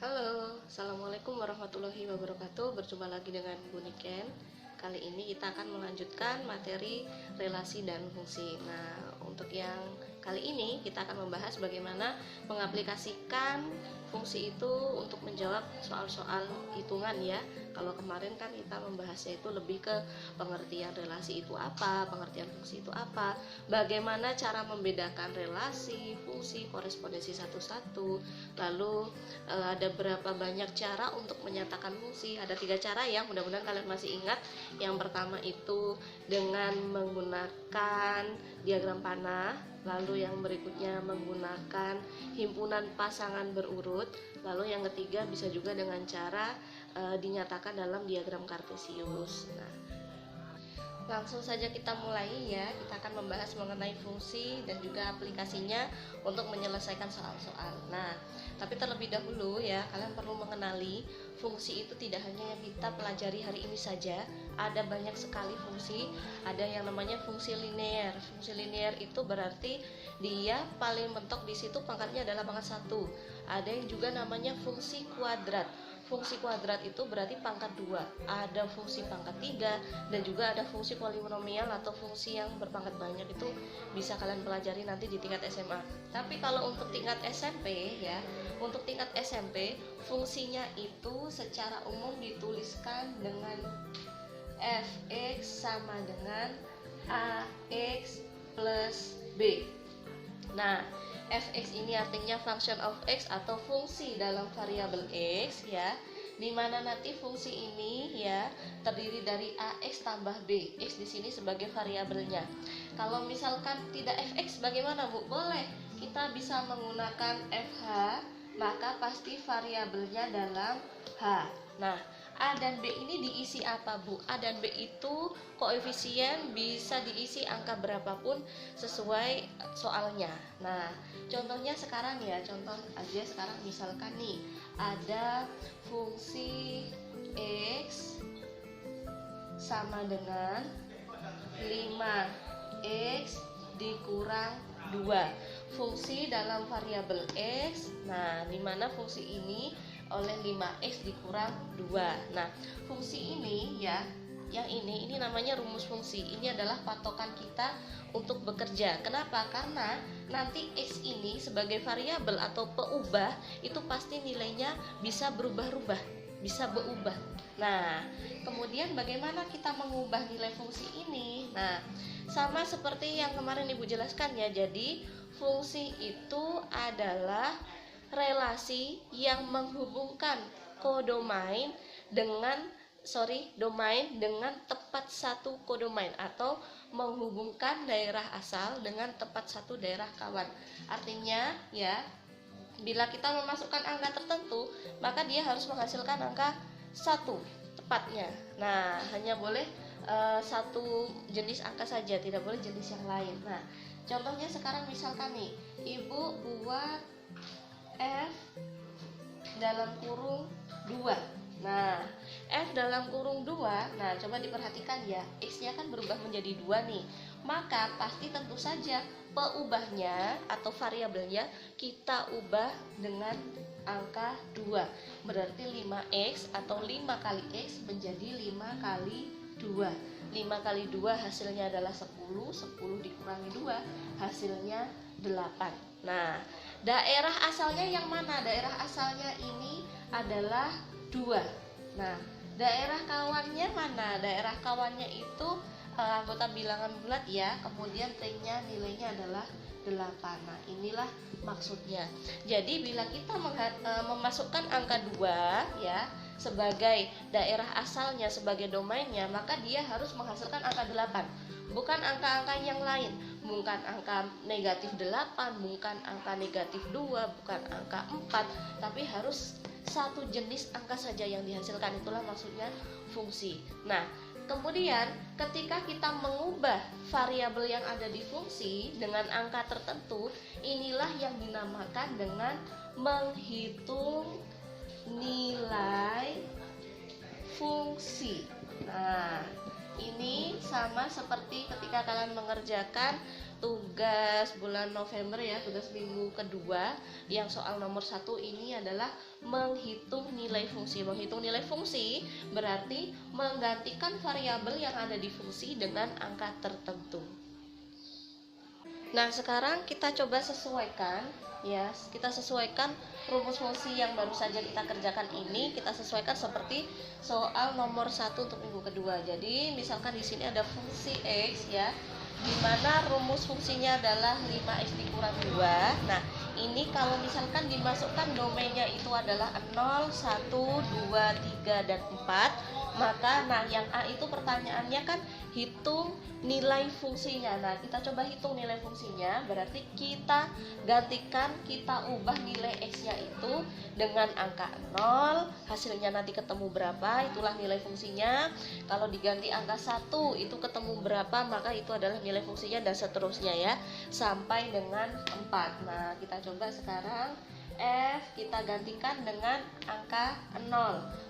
Halo, Assalamualaikum warahmatullahi wabarakatuh. Berjumpa lagi dengan Bu Niken. Kali ini kita akan melanjutkan materi relasi dan fungsi. Nah, untuk yang kali ini kita akan membahas bagaimana mengaplikasikan fungsi itu untuk menjawab soal-soal hitungan ya. Kalau kemarin kan kita membahasnya itu lebih ke pengertian relasi itu apa, pengertian fungsi itu apa, bagaimana cara membedakan relasi, fungsi, korespondensi satu-satu. Lalu ada berapa banyak cara untuk menyatakan fungsi. Ada 3 cara ya, mudah-mudahan kalian masih ingat. Yang pertama itu dengan menggunakan diagram panah, lalu yang berikutnya menggunakan himpunan pasangan berurut, lalu yang ketiga bisa juga dengan cara dinyatakan dalam diagram kartesius. Nah, langsung saja kita mulai ya. Kita akan membahas mengenai fungsi dan juga aplikasinya untuk menyelesaikan soal-soal. Nah, tapi terlebih dahulu ya, kalian perlu mengenali fungsi itu tidak hanya yang kita pelajari hari ini saja. Ada banyak sekali fungsi. Ada yang namanya fungsi linear. Fungsi linear itu berarti dia paling mentok di situ pangkatnya adalah pangkat 1. Ada yang juga namanya fungsi kuadrat. Fungsi kuadrat itu berarti pangkat 2. Ada fungsi pangkat 3 dan juga ada fungsi polinomial atau fungsi yang berpangkat banyak. Itu bisa kalian pelajari nanti di tingkat SMA. Tapi kalau untuk tingkat SMP ya, untuk tingkat SMP fungsinya itu secara umum dituliskan dengan fx sama dengan ax plus b. Nah, fx ini artinya function of x atau fungsi dalam variabel x ya, dimana nanti fungsi ini ya terdiri dari ax tambah b. X di sini sebagai variabelnya. Kalau misalkan tidak fx bagaimana Bu? Boleh, kita bisa menggunakan fh, maka pasti variabelnya dalam h. Nah, A dan B ini diisi apa Bu? A dan B itu koefisien bisa diisi angka berapapun sesuai soalnya. Nah, contohnya sekarang ya, contoh aja sekarang misalkan nih ada fungsi X sama dengan 5X dikurang 2. Fungsi dalam variabel X. Nah, dimana fungsi ini oleh 5x dikurang 2. Nah, fungsi ini ya, yang ini namanya rumus fungsi. Ini adalah patokan kita untuk bekerja. Kenapa? Karena nanti x ini sebagai variabel atau peubah itu pasti nilainya bisa berubah-ubah, bisa berubah. Nah, kemudian bagaimana kita mengubah nilai fungsi ini? Nah, sama seperti yang kemarin Ibu jelaskan ya. Jadi, fungsi itu adalah relasi yang menghubungkan kodomain dengan domain dengan tepat satu kodomain, atau menghubungkan daerah asal dengan tepat satu daerah kawan. Artinya ya, bila kita memasukkan angka tertentu, maka dia harus menghasilkan angka 1 tepatnya. Nah, hanya boleh satu jenis angka saja, tidak boleh jenis yang lain. Nah, contohnya sekarang misalkan nih, Ibu buat F dalam kurung 2. Nah, F dalam kurung 2, nah coba diperhatikan ya, X-nya kan berubah menjadi 2 nih. Maka pasti tentu saja peubahnya atau variabelnya kita ubah dengan angka 2. Berarti 5X atau 5 kali X menjadi 5 kali 2. 5 kali 2 hasilnya adalah 10, 10 dikurangi 2 hasilnya 8. Nah, daerah asalnya yang mana? Daerah asalnya ini adalah 2. Nah, daerah kawannya mana? Daerah kawannya itu anggota bilangan bulat ya. Kemudian T-nya nilainya adalah 8. Nah, inilah maksudnya. Jadi bila kita memasukkan angka 2 ya sebagai daerah asalnya, sebagai domainnya, maka dia harus menghasilkan angka 8. Bukan angka-angka yang lain, bukan angka negatif 8, bukan angka negatif 2, bukan angka 4, tapi harus satu jenis angka saja yang dihasilkan. Itulah maksudnya fungsi. Nah, kemudian ketika kita mengubah variabel yang ada di fungsi dengan angka tertentu, inilah yang dinamakan dengan menghitung nilai fungsi. Nah, ini sama seperti ketika kalian mengerjakan tugas bulan November ya, tugas minggu kedua yang soal nomor 1 ini adalah menghitung nilai fungsi. Menghitung nilai fungsi berarti menggantikan variabel yang ada di fungsi dengan angka tertentu. Nah, sekarang kita coba sesuaikan ya, kita sesuaikan rumus fungsi yang baru saja kita kerjakan ini, kita sesuaikan seperti soal nomor 1 untuk minggu kedua. Jadi, misalkan di sini ada fungsi X ya, di mana rumus fungsinya adalah 5x dikurang 2. Nah, ini kalau misalkan dimasukkan domainnya itu adalah 0, 1, 2, 3, dan 4, maka nah yang A itu pertanyaannya kan hitung nilai fungsinya. Nah, kita coba hitung nilai fungsinya, berarti kita gantikan, kita ubah nilai X-nya itu dengan angka 0, hasilnya nanti ketemu berapa, itulah nilai fungsinya. Kalau diganti angka 1 itu ketemu berapa, maka itu adalah nilai fungsinya, dan seterusnya ya, sampai dengan 4. Nah, kita coba sekarang F kita gantikan dengan angka 0,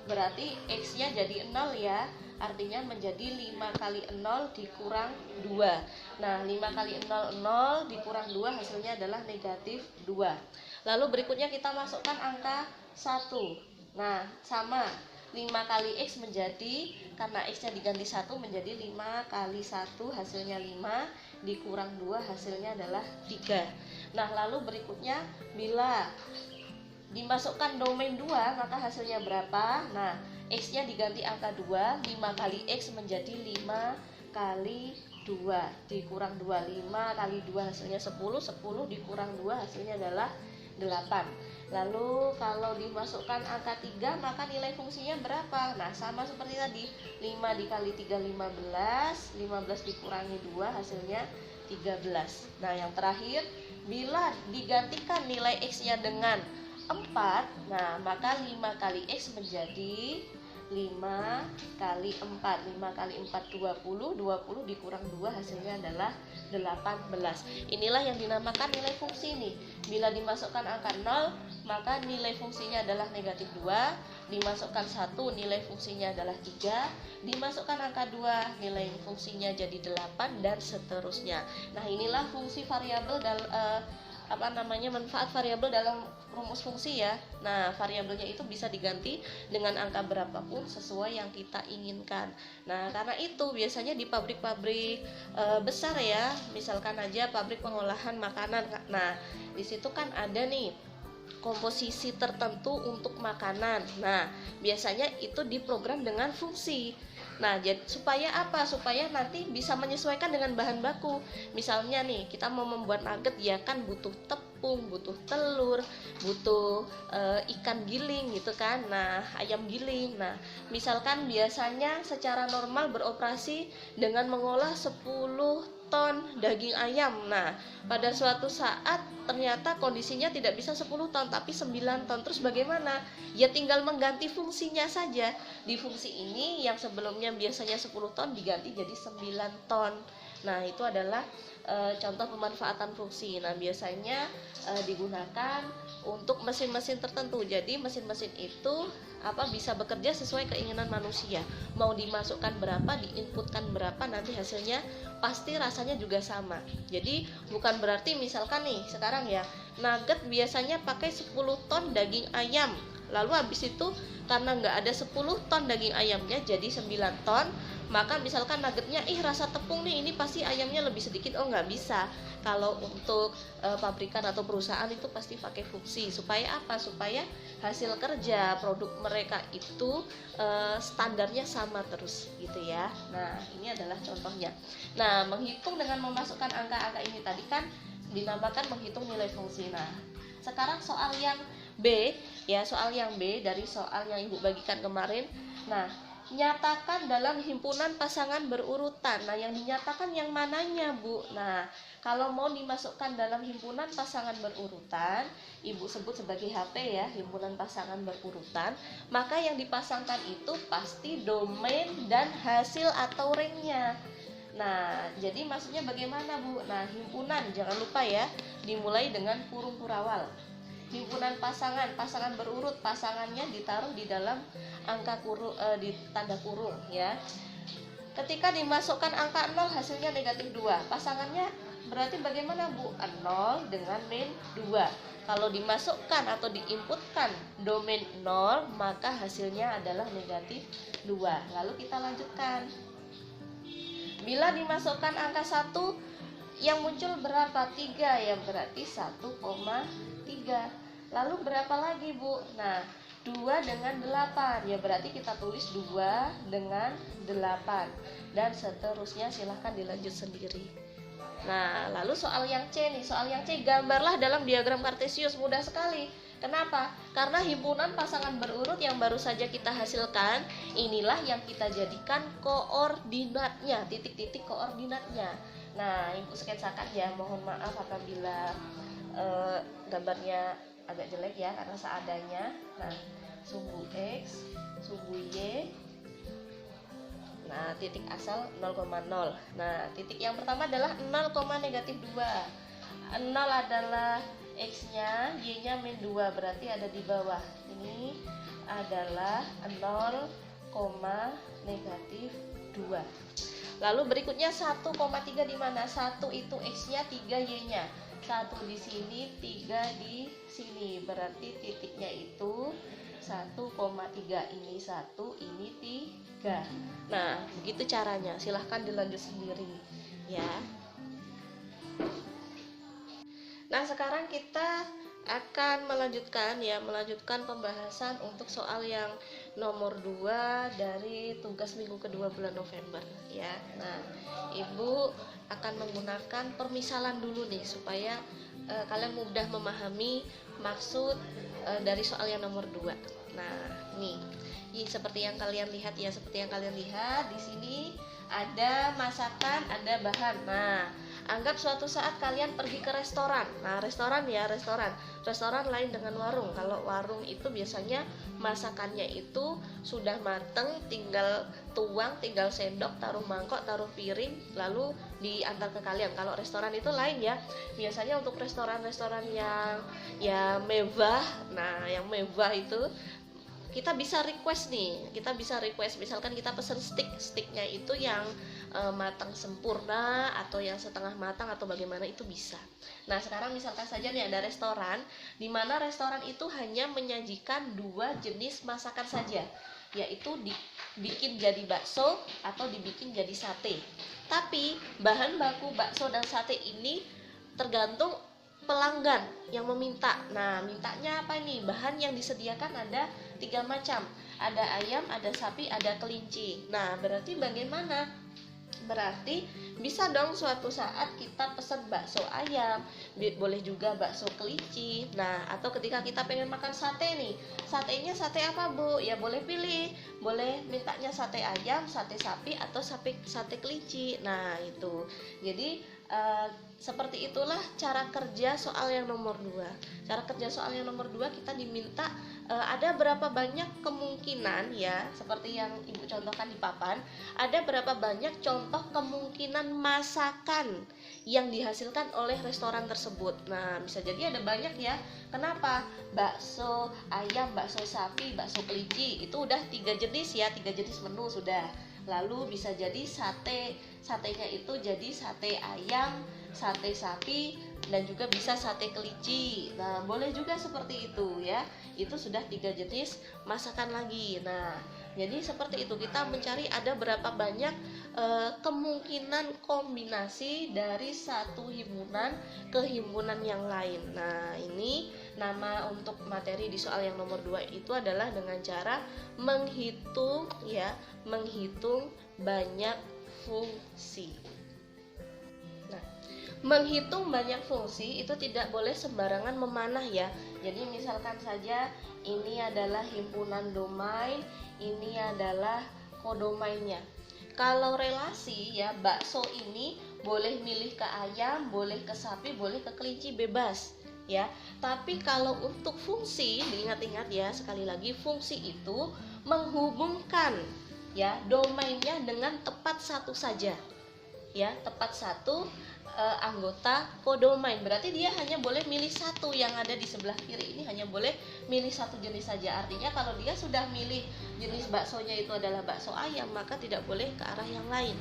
berarti X-nya jadi 0 ya, artinya menjadi 5 kali 0 dikurang 2. Nah, 5 kali 0, 0 dikurang 2 hasilnya adalah negatif 2. Lalu berikutnya kita masukkan angka 1. Nah, sama 5 kali X menjadi, karena X nya diganti 1 menjadi 5 kali 1 hasilnya 5 dikurang 2 hasilnya adalah 3. Nah, lalu berikutnya bila dimasukkan domain 2 maka hasilnya berapa? Nah, X nya diganti angka 2, 5 kali X menjadi 5 kali 2 dikurang 2, 5 kali 2 hasilnya 10, 10 dikurang 2 hasilnya adalah 8. Lalu kalau dimasukkan angka 3 maka nilai fungsinya berapa? Nah, sama seperti tadi, 5 dikali 3 15, 15 dikurangi 2 hasilnya 13. Nah, yang terakhir, bila digantikan nilai X-nya dengan 4, nah maka 5 kali X menjadi 5 kali 4, 5 kali 4 20, 20 dikurang 2 hasilnya adalah 18. Inilah yang dinamakan nilai fungsi nih. Bila dimasukkan angka 0 maka nilai fungsinya adalah negatif 2, dimasukkan 1 nilai fungsinya adalah 3, dimasukkan angka 2 nilai fungsinya jadi 8, dan seterusnya. Nah, inilah fungsi variabel manfaat variabel dalam rumus fungsi ya. Nah, variabelnya itu bisa diganti dengan angka berapapun sesuai yang kita inginkan. Nah, karena itu biasanya di pabrik-pabrik besar ya, misalkan aja pabrik pengolahan makanan. Nah, di situ kan ada nih komposisi tertentu untuk makanan. Nah, biasanya itu diprogram dengan fungsi. Nah, supaya apa? Supaya nanti bisa menyesuaikan dengan bahan baku. Misalnya nih, kita mau membuat nugget ya kan butuh tepung, butuh telur, butuh ikan giling gitu kan. Nah, ayam giling. Nah, misalkan biasanya secara normal beroperasi dengan mengolah 10 ton daging ayam. Nah, pada suatu saat ternyata kondisinya tidak bisa 10 ton tapi 9 ton. Terus bagaimana? Ya tinggal mengganti fungsinya saja. Di fungsi ini yang sebelumnya biasanya 10 ton diganti jadi 9 ton. Nah, itu adalah contoh pemanfaatan fungsi. Nah, biasanya digunakan untuk mesin-mesin tertentu. Jadi mesin-mesin itu bisa bekerja sesuai keinginan manusia. Mau dimasukkan berapa, diinputkan berapa, nanti hasilnya pasti rasanya juga sama. Jadi bukan berarti misalkan nih sekarang ya, nugget biasanya pakai 10 ton daging ayam. Lalu habis itu karena nggak ada 10 ton daging ayamnya jadi 9 ton, maka misalkan nuggetnya rasa tepung nih, ini pasti ayamnya lebih sedikit. Oh, nggak bisa. Kalau untuk pabrikan atau perusahaan itu pasti pakai fungsi. Supaya apa? Supaya hasil kerja produk mereka itu standarnya sama terus gitu ya. Nah, ini adalah contohnya. Nah, menghitung dengan memasukkan angka-angka ini tadi kan dinamakan menghitung nilai fungsi. Nah, sekarang soal yang B ya, soal yang B dari soal yang Ibu bagikan kemarin. Nah, nyatakan dalam himpunan pasangan berurutan. Nah, yang dinyatakan yang mananya, Bu? Nah, kalau mau dimasukkan dalam himpunan pasangan berurutan, Ibu sebut sebagai HP ya, himpunan pasangan berurutan, maka yang dipasangkan itu pasti domain dan hasil atau ringnya. Nah, jadi maksudnya bagaimana, Bu? Nah, himpunan jangan lupa ya, dimulai dengan kurung kurawal. Himpunan pasangan berurut, pasangannya ditaruh di dalam angka kurung, di tanda kurung ya. Ketika dimasukkan angka 0 hasilnya negatif 2, pasangannya berarti bagaimana Bu? 0 dengan min 2. Kalau dimasukkan atau diinputkan domain 0, maka hasilnya adalah negatif 2. Lalu kita lanjutkan. Bila dimasukkan angka 1, yang muncul berapa? 3, ya berarti 1,3. Lalu berapa lagi Bu? Nah, 2 dengan 8, ya berarti kita tulis 2 dengan 8. Dan seterusnya, silahkan dilanjut sendiri. Nah, lalu soal yang C nih. Soal yang C, gambarlah dalam diagram kartesius. Mudah sekali. Kenapa? Karena himpunan pasangan berurut yang baru saja kita hasilkan, inilah yang kita jadikan koordinatnya, titik-titik koordinatnya. Nah, Ibu sketsakan ya, mohon maaf apabila gambarnya agak jelek ya, karena seadanya. Nah, sumbu X, sumbu Y. Nah, titik asal 0,0. Nah, titik yang pertama adalah 0,-2. 0 adalah X-nya, Y-nya min 2, berarti ada di bawah. Ini adalah 0,-2. Lalu berikutnya 1,3 di mana? 1 itu X-nya, 3 Y-nya. 1 di sini, 3 di sini. Berarti titiknya itu 1,3. Ini 1, ini 3. Nah, begitu caranya. Silahkan dilanjut sendiri ya. Nah, sekarang kita akan melanjutkan pembahasan untuk soal yang nomor 2 dari tugas minggu kedua bulan November ya. Nah, Ibu akan menggunakan permisalan dulu nih supaya kalian mudah memahami maksud dari soal yang nomor 2. Nah, nih seperti yang kalian lihat ya, di sini ada masakan, ada bahan. Nah, anggap suatu saat kalian pergi ke restoran. Nah, restoran lain dengan warung. Kalau warung itu biasanya masakannya itu sudah mateng, tinggal tuang, tinggal sendok, taruh mangkok, taruh piring, lalu diantar ke kalian. Kalau restoran itu lain ya. Biasanya untuk restoran-restoran yang mewah. Nah, yang mewah itu kita bisa request misalkan kita pesen steaknya itu yang matang sempurna atau yang setengah matang atau bagaimana, itu bisa. Nah, sekarang misalkan saja nih ada restoran di mana restoran itu hanya menyajikan 2 jenis masakan saja, yaitu dibikin jadi bakso atau dibikin jadi sate. Tapi bahan baku bakso dan sate ini tergantung pelanggan yang meminta. Nah, mintanya apa nih? Bahan yang disediakan ada 3 macam. Ada ayam, ada sapi, ada kelinci. Nah, berarti bagaimana? Berarti bisa dong suatu saat kita pesan bakso ayam, boleh juga bakso kelinci. Nah, atau ketika kita pengen makan sate nih, satenya sate apa Bu? Ya boleh pilih, boleh mintanya sate ayam, sate sapi, atau sate kelinci. Nah, itu. Jadi seperti itulah cara kerja soal yang nomor 2. Cara kerja soal yang nomor 2, kita diminta ada berapa banyak kemungkinan ya, seperti yang Ibu contohkan di papan, ada berapa banyak contoh kemungkinan masakan yang dihasilkan oleh restoran tersebut. Nah, bisa jadi ada banyak ya. Kenapa? Bakso ayam, bakso sapi, bakso kelinci, itu udah 3 jenis ya, 3 jenis menu sudah. Lalu bisa jadi satenya itu jadi sate ayam, sate sapi, dan juga bisa sate kelinci. Nah, boleh juga seperti itu ya. Itu sudah 3 jenis masakan lagi. Nah, jadi seperti itu, kita mencari ada berapa banyak kemungkinan kombinasi dari satu himpunan ke himpunan yang lain. Nah, ini nama untuk materi di soal yang nomor 2 itu adalah dengan cara menghitung banyak fungsi. Nah, menghitung banyak fungsi itu tidak boleh sembarangan memanah ya. Jadi misalkan saja ini adalah himpunan domain, ini adalah kodomainnya. Kalau relasi ya, bakso ini boleh milih ke ayam, boleh ke sapi, boleh ke kelinci, bebas ya. Tapi kalau untuk fungsi, diingat-ingat ya, sekali lagi, fungsi itu menghubungkan ya domainnya dengan tepat satu saja ya, tepat satu anggota kodomain. Berarti dia hanya boleh milih satu, yang ada di sebelah kiri ini hanya boleh milih satu jenis saja. Artinya kalau dia sudah milih jenis baksonya itu adalah bakso ayam, maka tidak boleh ke arah yang lain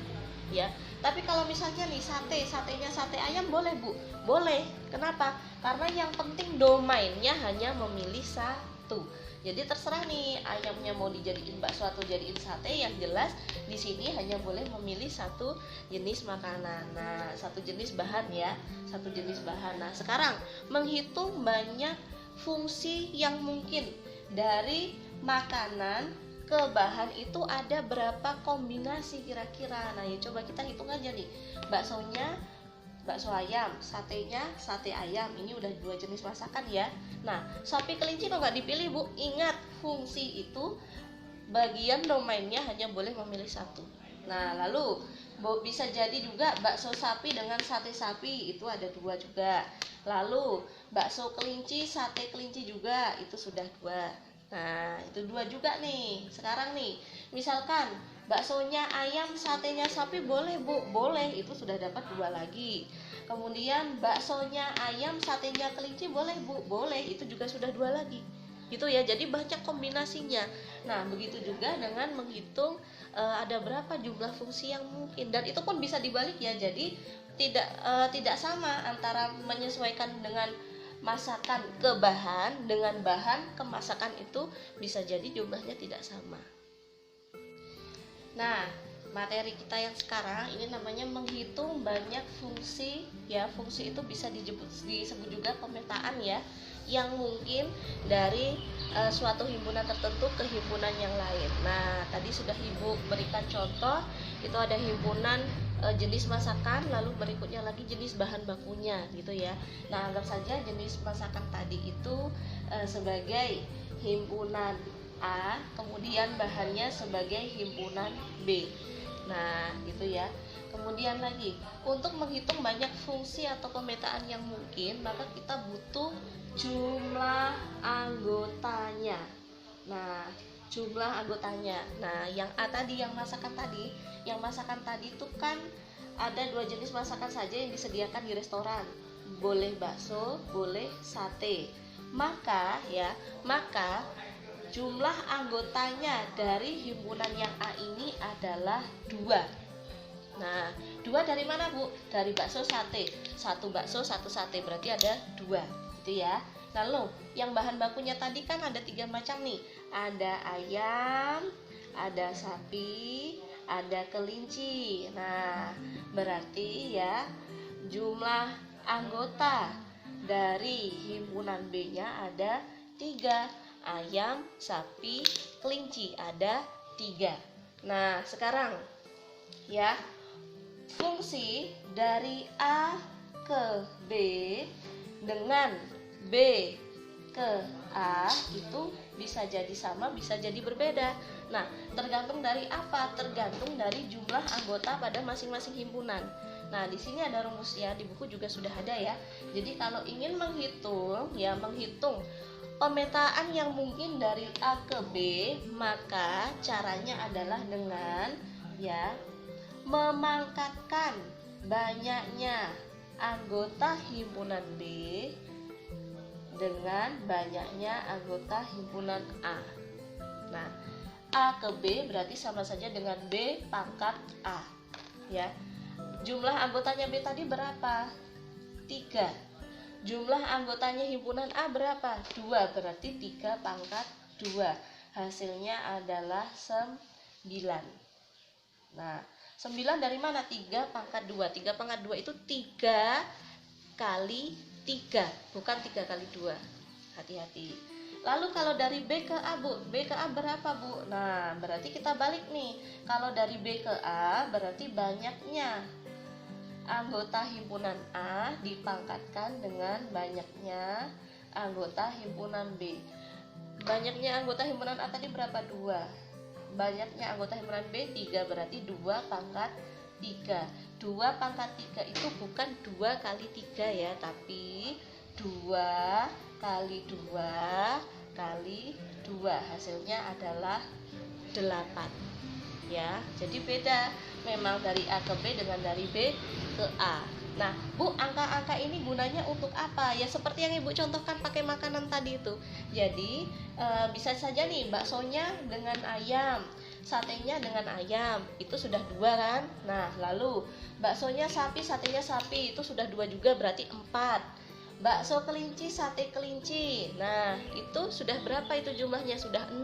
ya. Tapi kalau misalnya nih satenya sate ayam boleh Bu? Boleh. Kenapa? Karena yang penting domainnya hanya memilih satu. Jadi terserah nih ayamnya mau dijadiin bakso atau jadiin sate, yang jelas di sini hanya boleh memilih satu jenis makanan. Nah, satu jenis bahan ya, satu jenis bahan. Nah, sekarang menghitung banyak fungsi yang mungkin dari makanan ke bahan itu ada berapa kombinasi kira-kira. Nah, ya coba kita hitung aja nih. Baksonya bakso ayam, satenya sate ayam. Ini udah 2 jenis masakan ya. Nah, sapi kelinci kok nggak dipilih Bu? Ingat, fungsi itu bagian domainnya hanya boleh memilih satu. Nah, lalu bisa jadi juga bakso sapi dengan sate sapi, itu ada 2 juga. Lalu bakso kelinci, sate kelinci juga, itu sudah 2. Nah, itu 2 juga nih. Sekarang nih, misalkan baksonya ayam, satenya sapi boleh Bu? Boleh, itu sudah dapat 2 lagi. Kemudian baksonya ayam, satenya kelinci boleh Bu? Boleh, itu juga sudah 2 lagi. Gitu ya, jadi banyak kombinasinya. Nah, begitu juga dengan menghitung ada berapa jumlah fungsi yang mungkin, dan itu pun bisa dibalik ya. Jadi tidak sama antara menyesuaikan dengan masakan ke bahan dengan bahan ke masakan, itu bisa jadi jumlahnya tidak sama. Nah, materi kita yang sekarang ini namanya menghitung banyak fungsi ya. Fungsi itu bisa disebut juga pemetaan ya, yang mungkin dari suatu himpunan tertentu ke himpunan yang lain. Nah, tadi sudah Ibu berikan contoh, itu ada himpunan jenis masakan, lalu berikutnya lagi jenis bahan bakunya gitu ya. Nah, anggap saja jenis masakan tadi itu sebagai himpunan A, kemudian bahannya sebagai himpunan B. Nah, gitu ya. Kemudian lagi, untuk menghitung banyak fungsi atau pemetaan yang mungkin, maka kita butuh jumlah anggotanya. Nah, jumlah anggotanya. Nah, yang A tadi, yang masakan tadi itu kan ada 2 jenis masakan saja yang disediakan di restoran. Boleh bakso, boleh sate. Maka jumlah anggotanya dari himpunan yang A ini adalah 2. Nah, 2 dari mana Bu? Dari bakso sate. 1 bakso, 1 sate, berarti ada 2 gitu ya. Lalu yang bahan bakunya tadi kan ada 3 macam nih. Ada ayam, ada sapi, ada kelinci. Nah, berarti ya jumlah anggota dari himpunan B-nya ada 3. Ayam, sapi, kelinci, ada 3. Nah, sekarang ya, fungsi dari A ke B dengan B ke A itu bisa jadi sama, bisa jadi berbeda. Nah, tergantung dari apa? Tergantung dari jumlah anggota pada masing-masing himpunan. Nah, di sini ada rumusnya, di buku juga sudah ada ya. Jadi kalau ingin menghitung pemetaan yang mungkin dari A ke B, maka caranya adalah dengan ya memangkatkan banyaknya anggota himpunan B dengan banyaknya anggota himpunan A. Nah, A ke B berarti sama saja dengan B pangkat A. Ya. Jumlah anggotanya B tadi berapa? 3. Jumlah anggotanya himpunan A berapa? 2, berarti 3 pangkat 2. Hasilnya adalah 9. Nah, 9 dari mana? 3 pangkat 2. 3 pangkat 2 itu 3 kali 3, bukan 3 kali 2. Hati-hati. Lalu kalau dari B ke A Bu, B ke A berapa Bu? Nah, berarti kita balik nih. Kalau dari B ke A berarti banyaknya anggota himpunan A dipangkatkan dengan banyaknya anggota himpunan B. Banyaknya anggota himpunan A tadi berapa? 2. Banyaknya anggota himpunan B 3, berarti 2 pangkat 3. 2 pangkat 3 itu bukan 2 kali 3 ya, tapi 2 kali 2 kali 2. Hasilnya adalah 8. Ya, jadi beda memang dari A ke B dengan dari B ke A. Nah, Bu, angka-angka ini gunanya untuk apa? Ya seperti yang Ibu contohkan pakai makanan tadi itu. Jadi bisa saja nih baksonya dengan ayam, satenya dengan ayam, itu sudah 2 kan. Nah lalu baksonya sapi, satenya sapi, itu sudah 2 juga, berarti 4. Bakso kelinci, sate kelinci, nah itu sudah berapa itu jumlahnya? Sudah 6.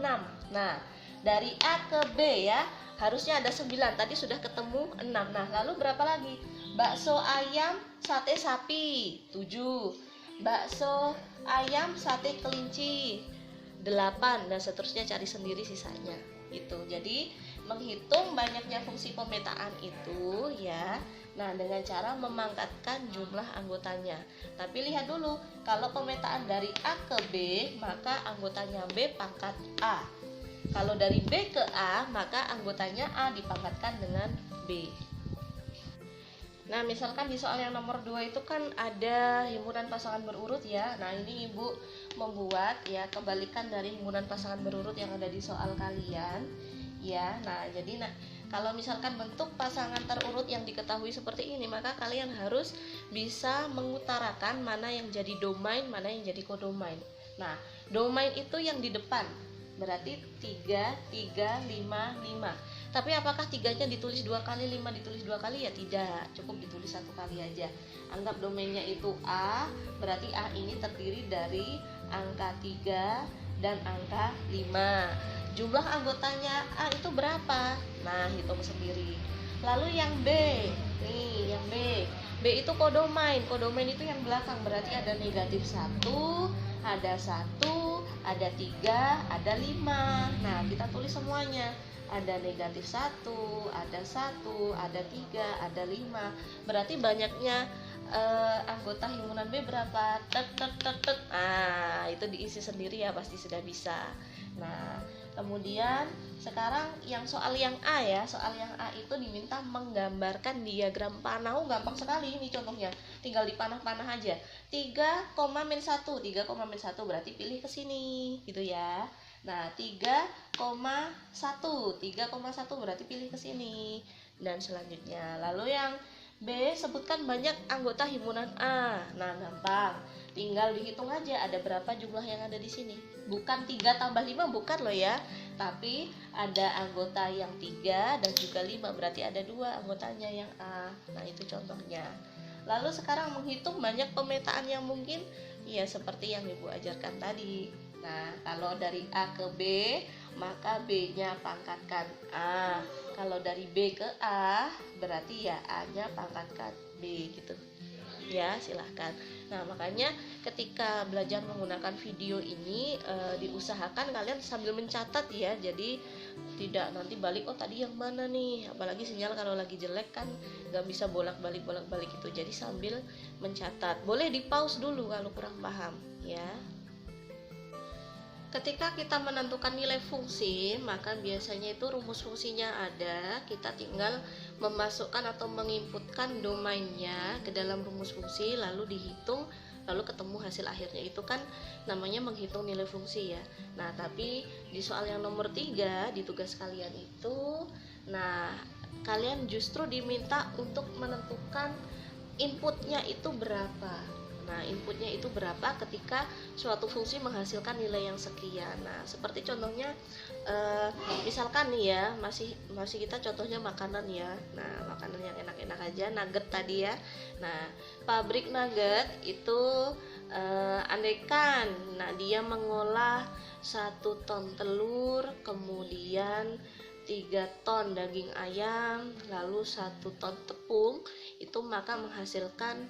Nah dari A ke B ya, harusnya ada 9, tadi sudah ketemu 6. Nah lalu berapa lagi? Bakso ayam, sate sapi 7, bakso ayam, sate kelinci 8, dan seterusnya cari sendiri sisanya gitu. Jadi menghitung banyaknya fungsi pemetaan itu ya, nah dengan cara memangkatkan jumlah anggotanya. Tapi lihat dulu, kalau pemetaan dari A ke B, maka anggotanya B pangkat A. Kalau dari B ke A, maka anggotanya A dipangkatkan dengan B. Nah misalkan di soal yang nomor 2 itu kan ada himpunan pasangan berurut ya. Nah ini ibu membuat ya kebalikan dari himpunan pasangan berurut yang ada di soal kalian ya. Nah jadi kalau misalkan bentuk pasangan terurut yang diketahui seperti ini, maka kalian harus bisa mengutarakan mana yang jadi domain, mana yang jadi kodomain. Nah domain itu yang di depan, berarti 3, 3, 5, 5. Tapi apakah 3-nya ditulis 2 kali, 5 ditulis 2 kali? Ya tidak, cukup ditulis 1 kali aja. Anggap domainnya itu A, berarti A ini terdiri dari angka 3 dan angka 5. Jumlah anggotanya A itu berapa? Nah, hitung sendiri. Lalu yang B, nih yang B. B itu kodomain. Kodomain itu yang belakang, berarti ada negatif 1, ada 1, ada 3, ada 5. Nah, kita tulis semuanya. Ada negatif 1, ada 1, ada 3, ada 5. Berarti banyaknya anggota himpunan B berapa? Nah, itu diisi sendiri ya, pasti sudah bisa. Nah, kemudian sekarang yang soal yang A ya. Soal yang A itu diminta menggambarkan diagram panah. Gampang sekali ini contohnya. Tinggal dipanah-panah aja. 3, min 1. 3, min 1 berarti pilih ke sini gitu ya. Nah, 3,1 berarti pilih ke sini. Dan selanjutnya, lalu yang B, sebutkan banyak anggota himpunan A. Nah, gampang. Tinggal dihitung aja ada berapa jumlah yang ada di sini. Bukan 3 tambah 5, bukan loh ya. Tapi ada anggota yang 3 dan juga 5, berarti ada 2 anggotanya yang A. Nah, itu contohnya. Lalu sekarang menghitung banyak pemetaan yang mungkin, ya seperti yang Ibu ajarkan tadi. Nah, kalau dari A ke B, maka B-nya pangkatkan A. Kalau dari B ke A, berarti ya A-nya pangkatkan B gitu. Ya, silahkan. Nah, makanya ketika belajar menggunakan video ini diusahakan kalian sambil mencatat ya. Jadi tidak nanti balik, oh tadi yang mana nih. Apalagi sinyal kalau lagi jelek kan gak bisa bolak-balik itu. Jadi sambil mencatat. Boleh di pause dulu kalau kurang paham ya. Ketika kita menentukan nilai fungsi, maka biasanya itu rumus fungsinya ada, kita tinggal memasukkan atau menginputkan domainnya ke dalam rumus fungsi, lalu dihitung, lalu ketemu hasil akhirnya. Itu kan namanya menghitung nilai fungsi ya. Nah, tapi di soal yang nomor 3 di tugas kalian itu, nah kalian justru diminta untuk menentukan inputnya itu berapa. Nah, inputnya itu berapa ketika suatu fungsi menghasilkan nilai yang sekian. Nah, seperti contohnya misalkan nih ya, masih kita contohnya makanan ya. Nah, makanan yang enak-enak aja, nugget tadi ya. Nah, pabrik nugget itu andaikan dia mengolah 1 ton telur, kemudian 3 ton daging ayam, lalu 1 ton tepung, itu maka menghasilkan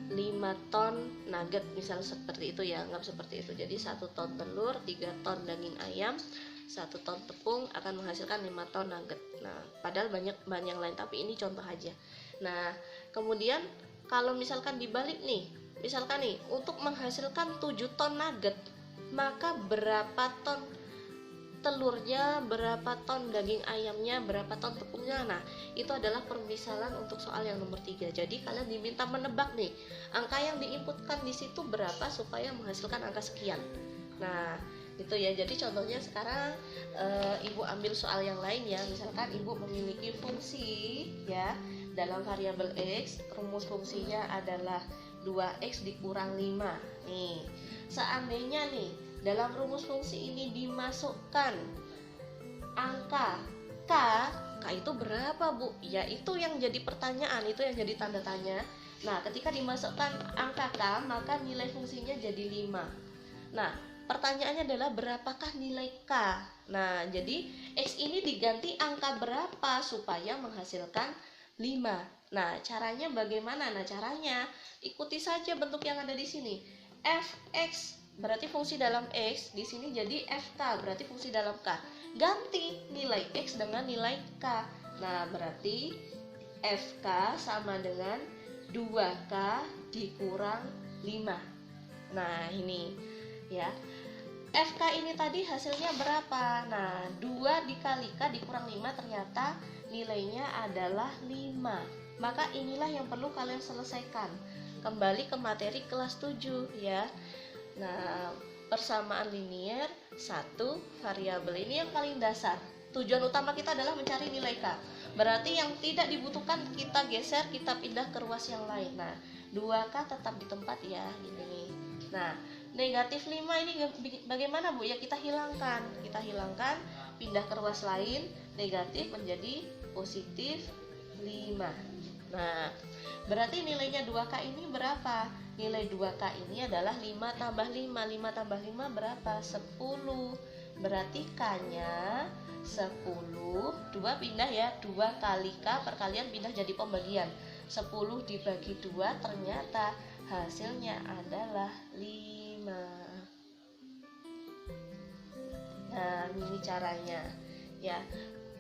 5 ton nugget, misal seperti itu ya, anggap seperti itu. Jadi 1 ton telur, 3 ton daging ayam, 1 ton tepung akan menghasilkan 5 ton nugget. Nah, padahal banyak bahan yang lain, tapi ini contoh aja. Nah, kemudian kalau misalkan dibalik nih, misalkan nih untuk menghasilkan 7 ton nugget, maka berapa ton telurnya, berapa ton daging ayamnya, berapa ton tepungnya. Nah, itu adalah permisalan untuk soal yang nomor 3. Jadi kalian diminta menebak nih, angka yang diinputkan di situ berapa supaya menghasilkan angka sekian. Nah, gitu ya. Jadi contohnya sekarang Ibu ambil soal yang lain ya. Misalkan Ibu memiliki fungsi ya dalam variabel X, rumus fungsinya adalah 2X dikurang 5. Nih, seandainya nih dalam rumus fungsi ini dimasukkan angka K itu berapa, Bu? Ya itu yang jadi pertanyaan, itu yang jadi tanda tanya. Nah, ketika dimasukkan angka K, maka nilai fungsinya jadi 5. Nah, pertanyaannya adalah berapakah nilai K? Nah, jadi X ini diganti angka berapa supaya menghasilkan 5. Nah, caranya bagaimana? Nah, caranya ikuti saja bentuk yang ada di sini. Fx berarti fungsi dalam X, di sini jadi Fk berarti fungsi dalam K. Ganti nilai X dengan nilai K. Nah, berarti Fk sama dengan 2K dikurang 5. Nah, ini ya. Fk ini tadi hasilnya berapa? Nah, 2 dikali K dikurang 5 ternyata nilainya adalah 5. Maka inilah yang perlu kalian selesaikan. Kembali ke materi kelas 7 ya. Nah, persamaan linier satu variabel ini yang paling dasar. Tujuan utama kita adalah mencari nilai K. Berarti yang tidak dibutuhkan kita geser, kita pindah ke ruas yang lain. Nah, 2K tetap di tempat ya, ini. Nah, negatif 5 ini bagaimana, Bu? Ya kita hilangkan. Kita hilangkan, pindah ke ruas lain, negatif menjadi positif 5. Nah, berarti nilainya 2K ini berapa? Nilai 2K ini adalah 5 tambah 5. 5 tambah 5 berapa? 10. Berarti K-nya 10. 2 pindah ya, 2 kali K perkalian pindah jadi pembagian. 10 dibagi 2 ternyata hasilnya adalah 5. Nah, ini caranya ya.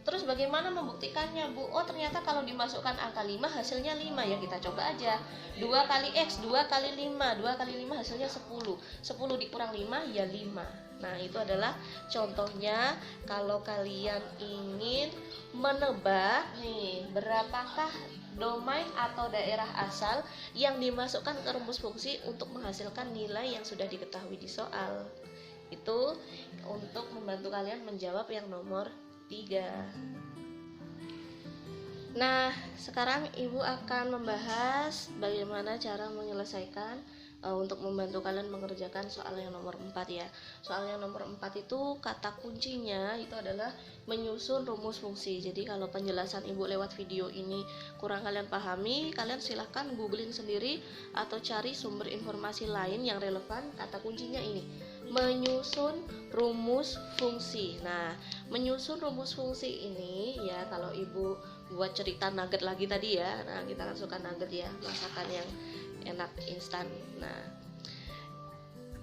Terus bagaimana membuktikannya, Bu? Oh, ternyata kalau dimasukkan angka 5 hasilnya 5 ya. Kita coba aja. 2 kali X, 2 kali 5. 2 kali 5 hasilnya 10. 10 dikurang 5 ya 5. Nah, itu adalah contohnya kalau kalian ingin menebak nih, berapakah domain atau daerah asal yang dimasukkan ke rumus fungsi untuk menghasilkan nilai yang sudah diketahui di soal. Itu untuk membantu kalian menjawab yang nomor 3. Nah, sekarang Ibu akan membahas bagaimana cara menyelesaikan untuk membantu kalian mengerjakan soal yang nomor 4 ya. Soal yang nomor 4 itu kata kuncinya itu adalah menyusun rumus fungsi. Jadi kalau penjelasan Ibu lewat video ini kurang kalian pahami, kalian silahkan googling sendiri atau cari sumber informasi lain yang relevan. Kata kuncinya ini, menyusun rumus fungsi. Nah, menyusun rumus fungsi ini ya, kalau Ibu buat cerita nugget lagi tadi ya. Nah, kita kan suka nugget ya, masakan yang enak instan. Nah,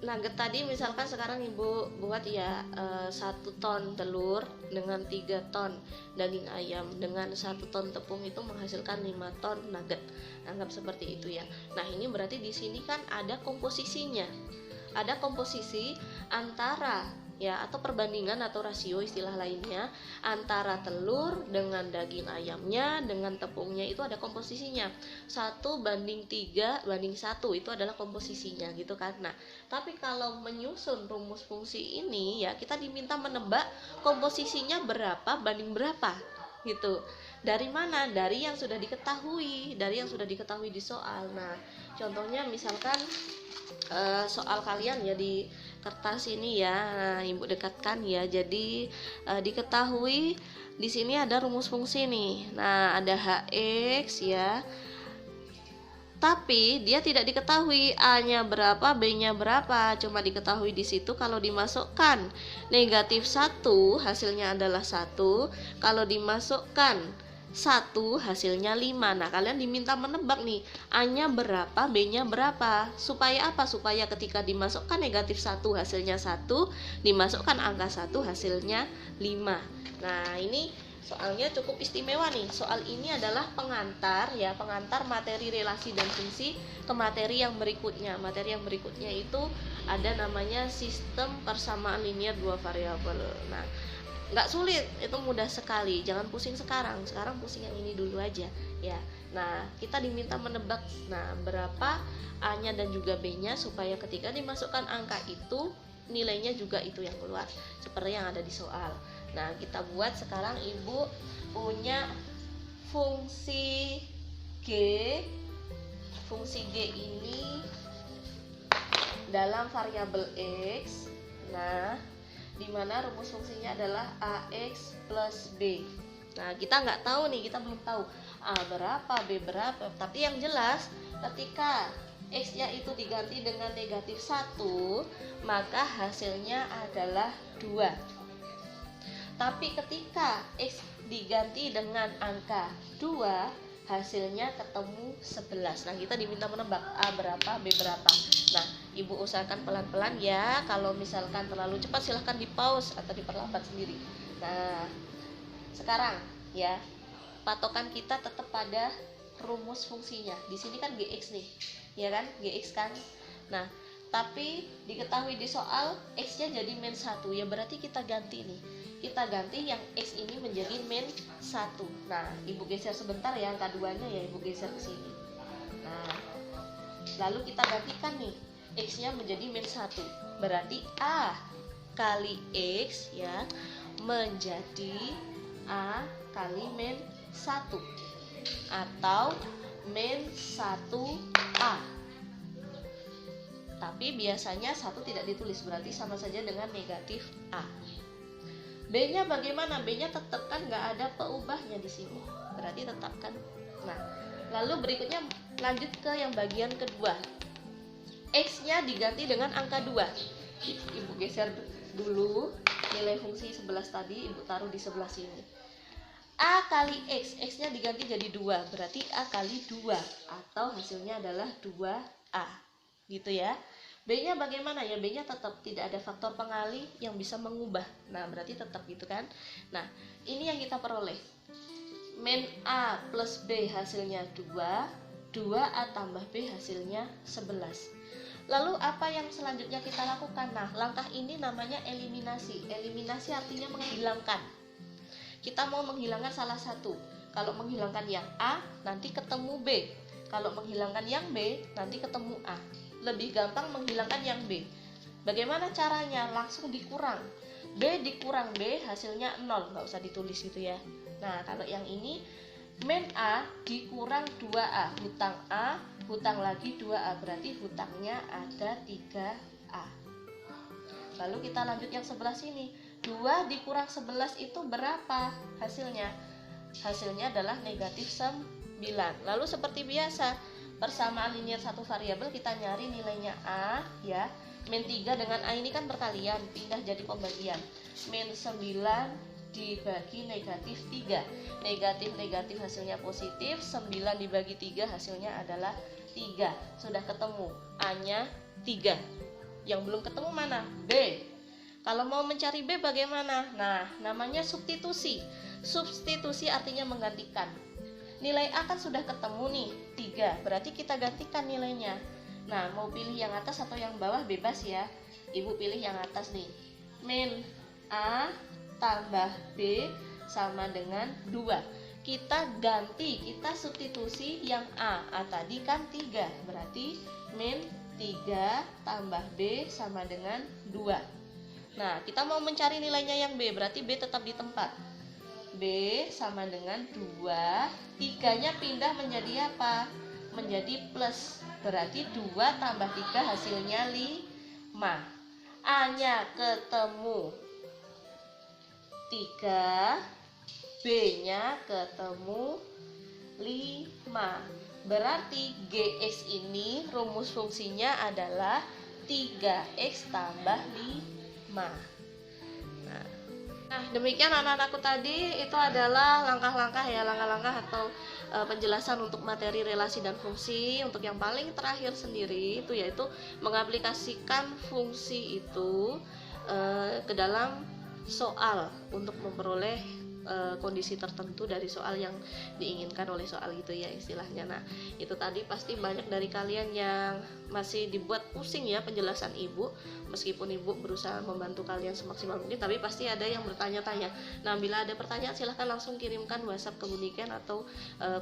nugget tadi misalkan sekarang Ibu buat ya 1 ton telur dengan 3 ton daging ayam dengan 1 ton tepung itu menghasilkan 5 ton nugget. Anggap seperti itu ya. Nah, ini berarti di sini kan ada komposisinya. Ada komposisi antara ya, atau perbandingan atau rasio istilah lainnya antara telur dengan daging ayamnya dengan tepungnya, itu ada komposisinya 1:3:1 itu adalah komposisinya gitu kan. Nah, tapi kalau menyusun rumus fungsi ini ya, kita diminta menebak komposisinya berapa banding berapa gitu. Dari mana? Dari yang sudah diketahui, di soal. Nah, contohnya misalkan soal kalian ya di kertas ini ya. Nah, Ibu dekatkan ya. Jadi diketahui di sini ada rumus fungsi nih. Nah, ada Hx ya. Tapi dia tidak diketahui A-nya berapa, B-nya berapa. Cuma diketahui di situ kalau dimasukkan negatif 1 hasilnya adalah 1. Kalau dimasukkan 1 hasilnya 5. Nah, kalian diminta menebak nih, A-nya berapa, B-nya berapa. Supaya apa? Supaya ketika dimasukkan negatif 1 hasilnya 1, dimasukkan angka 1 hasilnya 5. Nah, ini soalnya cukup istimewa nih. Soal ini adalah pengantar ya, pengantar materi relasi dan fungsi ke materi yang berikutnya. Materi yang berikutnya itu ada namanya sistem persamaan linear 2 variabel. Nah, nggak sulit, itu mudah sekali. Jangan pusing sekarang pusing yang ini dulu aja ya. Nah, kita diminta menebak berapa A-nya dan juga B-nya supaya ketika dimasukkan angka itu nilainya juga itu yang keluar seperti yang ada di soal. Nah, kita buat sekarang. Ibu punya fungsi G. Fungsi G ini dalam variabel X. Nah, di mana rumus fungsinya adalah AX plus B. Nah, kita nggak tahu nih, kita belum tahu A berapa, B berapa. Tapi yang jelas ketika X-nya itu diganti dengan negatif 1, maka hasilnya adalah 2. Tapi ketika X diganti dengan angka 2, hasilnya ketemu 11. Nah, kita diminta menebak A berapa, B berapa. Nah, Ibu usahakan pelan-pelan ya. Kalau misalkan terlalu cepat silahkan di pause atau diperlambat sendiri. Nah, sekarang ya, patokan kita tetap pada rumus fungsinya. Di sini kan GX nih, ya kan? GX kan. Nah, tapi diketahui di soal X-nya jadi min 1, ya berarti kita ganti nih. Kita ganti yang X ini menjadi min 1. Nah, Ibu geser sebentar ya, angka 2-nya ya Ibu geser ke sini. Nah, lalu kita gantikan nih, X-nya menjadi min 1. Berarti A kali X ya menjadi A kali min 1 atau min 1A. Tapi biasanya 1 tidak ditulis, berarti sama saja dengan negatif A. B-nya bagaimana? B-nya tetap kan, nggak ada peubahnya di sini, berarti tetap kan. Nah, lalu berikutnya lanjut ke yang bagian kedua. X-nya diganti dengan angka 2. Ibu geser dulu nilai fungsi 11 tadi, Ibu taruh di sebelah sini. A kali X, X-nya diganti jadi 2, berarti A kali 2 atau hasilnya adalah 2A. Gitu ya. B-nya bagaimana ya? B-nya tetap tidak ada faktor pengali yang bisa mengubah. Nah, berarti tetap gitu kan. Nah, ini yang kita peroleh. Min A plus B hasilnya 2, 2A tambah B hasilnya 11. Lalu apa yang selanjutnya kita lakukan? Nah, langkah ini namanya eliminasi. Eliminasi artinya menghilangkan. Kita mau menghilangkan salah satu. Kalau menghilangkan yang A, nanti ketemu B. Kalau menghilangkan yang B, nanti ketemu A. Lebih gampang menghilangkan yang B. Bagaimana caranya? Langsung dikurang. B dikurang B hasilnya 0, nggak usah ditulis gitu ya. Nah, kalau yang ini min A dikurang 2A, hutang A, hutang lagi 2A, berarti hutangnya ada 3A. Lalu kita lanjut yang sebelah sini. 2 dikurang 11 itu berapa hasilnya? Hasilnya adalah negatif 9. Lalu seperti biasa, persamaan linear satu variabel, kita nyari nilainya A ya. Min 3 dengan A ini kan perkalian, pindah jadi pembagian. Min 9 dibagi negatif 3. Negatif hasilnya positif, 9 dibagi 3 hasilnya adalah 3. Sudah ketemu, A-nya 3. Yang belum ketemu mana? B. Kalau mau mencari B bagaimana? Nah, namanya substitusi. Substitusi artinya menggantikan. Nilai A kan sudah ketemu nih, 3. Berarti kita gantikan nilainya. Nah, mau pilih yang atas atau yang bawah bebas ya. Ibu pilih yang atas nih. Min A tambah B sama dengan 2. Kita ganti, kita substitusi yang A. A tadi kan 3. Berarti min 3 tambah B sama dengan 2. Nah, kita mau mencari nilainya yang B, berarti B tetap di tempat. B sama dengan 2, 3-nya pindah menjadi apa? Menjadi plus. Berarti 2 tambah 3 hasilnya 5. A-nya ketemu 3, B-nya ketemu 5. Berarti GX ini rumus fungsinya adalah 3X tambah 5. Nah, demikian anak-anakku tadi, itu adalah langkah-langkah ya, langkah-langkah atau penjelasan untuk materi relasi dan fungsi. Untuk yang paling terakhir sendiri itu yaitu mengaplikasikan fungsi itu ke dalam soal untuk memperoleh kondisi tertentu dari soal yang diinginkan oleh soal gitu ya istilahnya. Nah, itu tadi pasti banyak dari kalian yang masih dibuat pusing ya penjelasan ibu, meskipun ibu berusaha membantu kalian semaksimal mungkin, tapi pasti ada yang bertanya-tanya. Nah, bila ada pertanyaan silahkan langsung kirimkan WhatsApp ke Buniken atau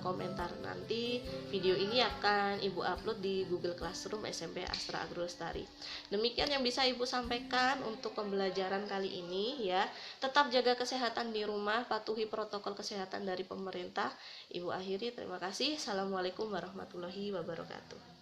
komentar. Nanti video ini akan ibu upload di Google Classroom SMP Astra Agro Lestari. Demikian yang bisa ibu sampaikan untuk pembelajaran kali ini ya. Tetap jaga kesehatan di rumah, patuhi protokol kesehatan dari pemerintah. Ibu akhiri, terima kasih. Assalamualaikum warahmatullahi wabarakatuh.